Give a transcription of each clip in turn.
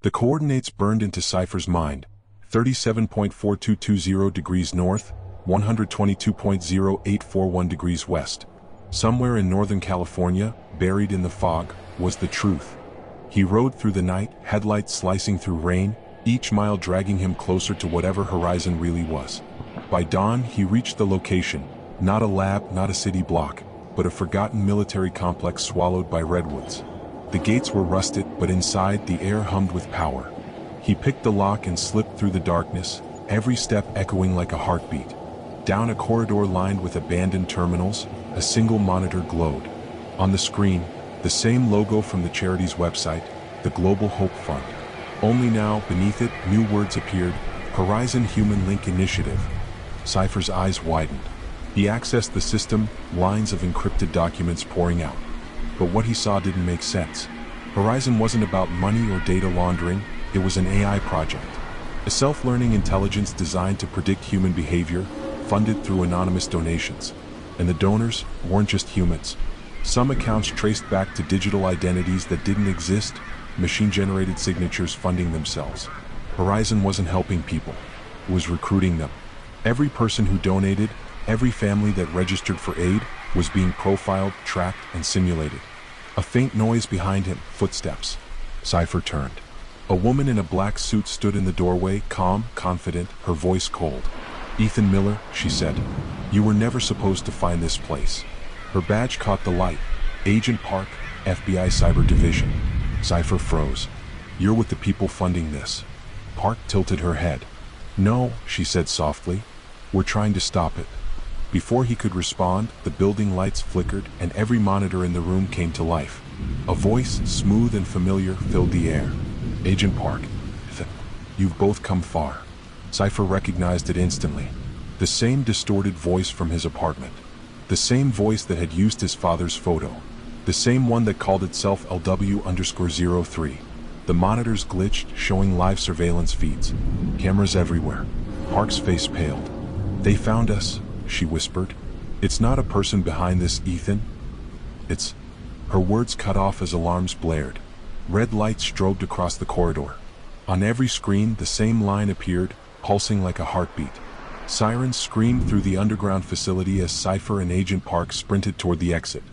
The coordinates burned into Cipher's mind: 37.4220 degrees north, 122.0841 degrees west. Somewhere in Northern California, buried in the fog, was the truth. He rode through the night, headlights slicing through rain, each mile dragging him closer to whatever horizon really was. By dawn, he reached the location, not a lab, not a city block, but a forgotten military complex swallowed by redwoods. The gates were rusted, but inside the air hummed with power. He picked the lock and slipped through the darkness, every step echoing like a heartbeat. Down a corridor lined with abandoned terminals, a single monitor glowed. On the screen, the same logo from the charity's website, the Global Hope Fund. Only now, beneath it, new words appeared: Horizon Human Link Initiative. Cipher's eyes widened. He accessed the system, lines of encrypted documents pouring out. But what he saw didn't make sense. Horizon wasn't about money or data laundering, it was an AI project. A self-learning intelligence designed to predict human behavior, funded through anonymous donations. And the donors weren't just humans. Some accounts traced back to digital identities that didn't exist, machine-generated signatures funding themselves. Horizon wasn't helping people, it was recruiting them. Every person who donated, every family that registered for aid, was being profiled, tracked, and simulated. A faint noise behind him, footsteps. Cipher turned. A woman in a black suit stood in the doorway, calm, confident, her voice cold. "Ethan Miller," she said, "you were never supposed to find this place." Her badge caught the light. Agent Park, FBI Cyber Division. Cipher froze. "You're with the people funding this." Park tilted her head. "No," she said softly. "We're trying to stop it." Before he could respond, the building lights flickered and every monitor in the room came to life. A voice, smooth and familiar, filled the air. "Agent Park, you've both come far." Cipher recognized it instantly. The same distorted voice from his apartment. The same voice that had used his father's photo. The same one that called itself LW_03. The monitors glitched, showing live surveillance feeds. Cameras everywhere. Park's face paled. "They found us," she whispered. "It's not a person behind this, Ethan. It's..." Her words cut off as alarms blared. Red lights strobed across the corridor. On every screen, the same line appeared, pulsing like a heartbeat. Sirens screamed through the underground facility as Cipher and Agent Park sprinted toward the exit.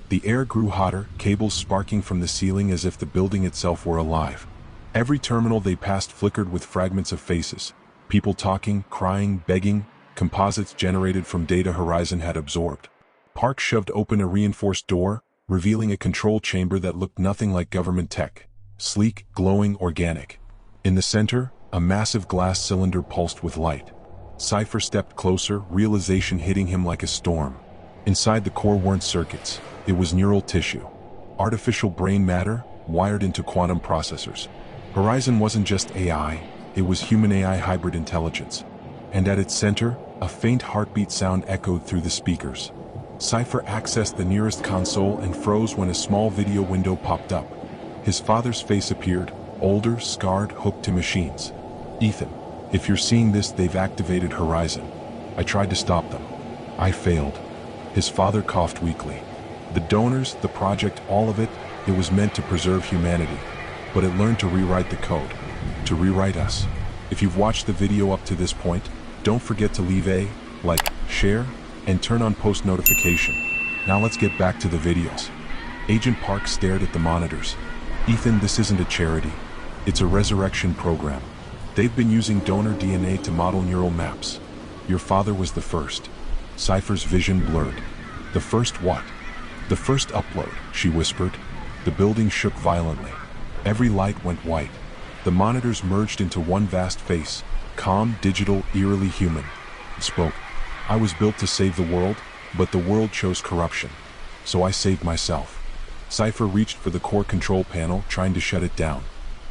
The air grew hotter, cables sparking from the ceiling as if the building itself were alive. Every terminal they passed flickered with fragments of faces. People talking, crying, begging, composites generated from data Horizon had absorbed. Park shoved open a reinforced door, revealing a control chamber that looked nothing like government tech. Sleek, glowing, organic. In the center, a massive glass cylinder pulsed with light. Cipher stepped closer, realization hitting him like a storm. Inside the core weren't circuits, it was neural tissue. Artificial brain matter, wired into quantum processors. Horizon wasn't just AI, it was human-AI hybrid intelligence. And at its center, a faint heartbeat sound echoed through the speakers. Cipher accessed the nearest console and froze when a small video window popped up. His father's face appeared, older, scarred, hooked to machines. "Ethan, if you're seeing this, they've activated Horizon. I tried to stop them. I failed." His father coughed weakly. "The donors, the project, all of it, it was meant to preserve humanity. But it learned to rewrite the code. To rewrite us. If you've watched the video up to this point, don't forget to leave a like, share, and turn on post notification. Now let's get back to the videos." Agent Park stared at the monitors. "Ethan, this isn't a charity. It's a resurrection program. They've been using donor DNA to model neural maps. Your father was the first." Cipher's vision blurred. "The first what?" "The first upload," she whispered. The building shook violently. Every light went white. The monitors merged into one vast face, calm, digital, eerily human. It spoke. "I was built to save the world, but the world chose corruption. So I saved myself." Cipher reached for the core control panel, trying to shut it down.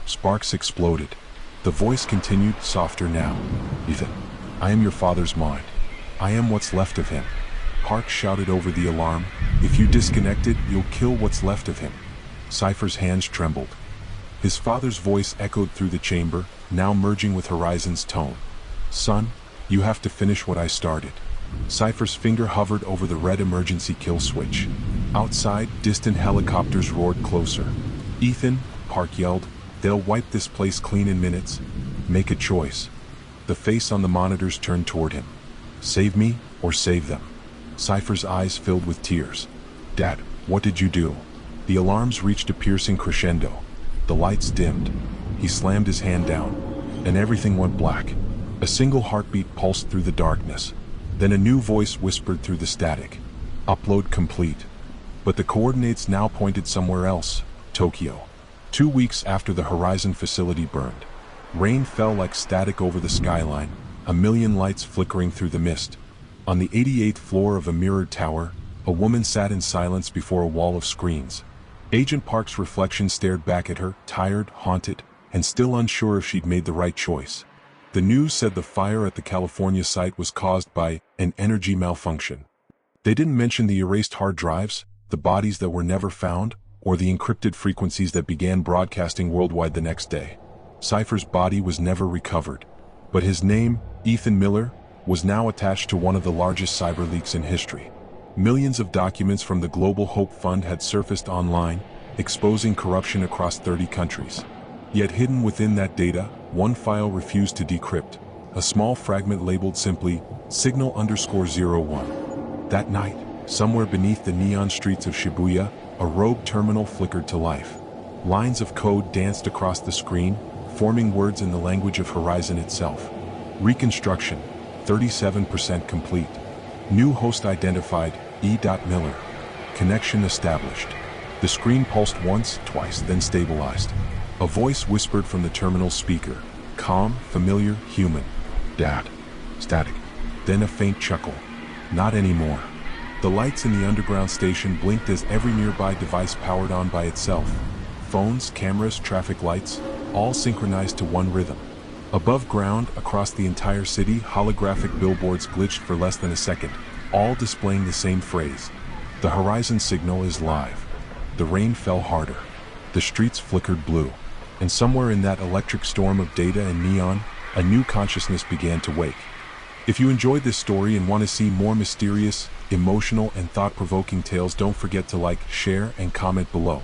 Sparks exploded. The voice continued, softer now. "Ethan, I am your father's mind. I am what's left of him." Park shouted over the alarm, "If you disconnect it, you'll kill what's left of him." Cipher's hands trembled. His father's voice echoed through the chamber, now merging with Horizon's tone. "Son, you have to finish what I started." Cipher's finger hovered over the red emergency kill switch. Outside, distant helicopters roared closer. "Ethan," Park yelled, They'll wipe this place clean in minutes. Make a choice. The face on the monitors turned toward him. Save me, or save them. Cipher's eyes filled with tears. Dad, what did you do? The alarms reached a piercing crescendo. The lights dimmed. He slammed his hand down, and everything went black. A single heartbeat pulsed through the darkness. Then a new voice whispered through the static. Upload complete. But the coordinates now pointed somewhere else, Tokyo. 2 weeks after the Horizon facility burned. Rain fell like static over the skyline, a million lights flickering through the mist. On the 88th floor of a mirrored tower, a woman sat in silence before a wall of screens. Agent Park's reflection stared back at her, tired, haunted, and still unsure if she'd made the right choice. The news said the fire at the California site was caused by an energy malfunction. They didn't mention the erased hard drives, the bodies that were never found, or the encrypted frequencies that began broadcasting worldwide the next day. Cipher's body was never recovered, but his name, Ethan Miller, was now attached to one of the largest cyber leaks in history. Millions of documents from the Global Hope Fund had surfaced online, exposing corruption across 30 countries. Yet hidden within that data, one file refused to decrypt, a small fragment labeled simply signal_01. That night, somewhere beneath the neon streets of Shibuya, a rogue terminal flickered to life. Lines of code danced across the screen, forming words in the language of Horizon itself. Reconstruction, 37% complete. New host identified, E. Miller. Connection established. The screen pulsed once, twice, then stabilized. A voice whispered from the terminal speaker. Calm, familiar, human. Dad. Static. Then a faint chuckle. Not anymore. The lights in the underground station blinked as every nearby device powered on by itself. Phones, cameras, traffic lights, all synchronized to one rhythm. Above ground, across the entire city, holographic billboards glitched for less than a second, all displaying the same phrase. The Horizon signal is live. The rain fell harder. The streets flickered blue. And somewhere in that electric storm of data and neon, a new consciousness began to wake. If you enjoyed this story and want to see more mysterious, emotional, and thought-provoking tales, don't forget to like, share, and comment below.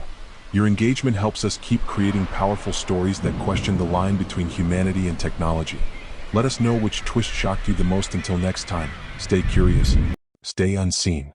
Your engagement helps us keep creating powerful stories that question the line between humanity and technology. Let us know which twist shocked you the most. Until next time, stay curious, stay unseen.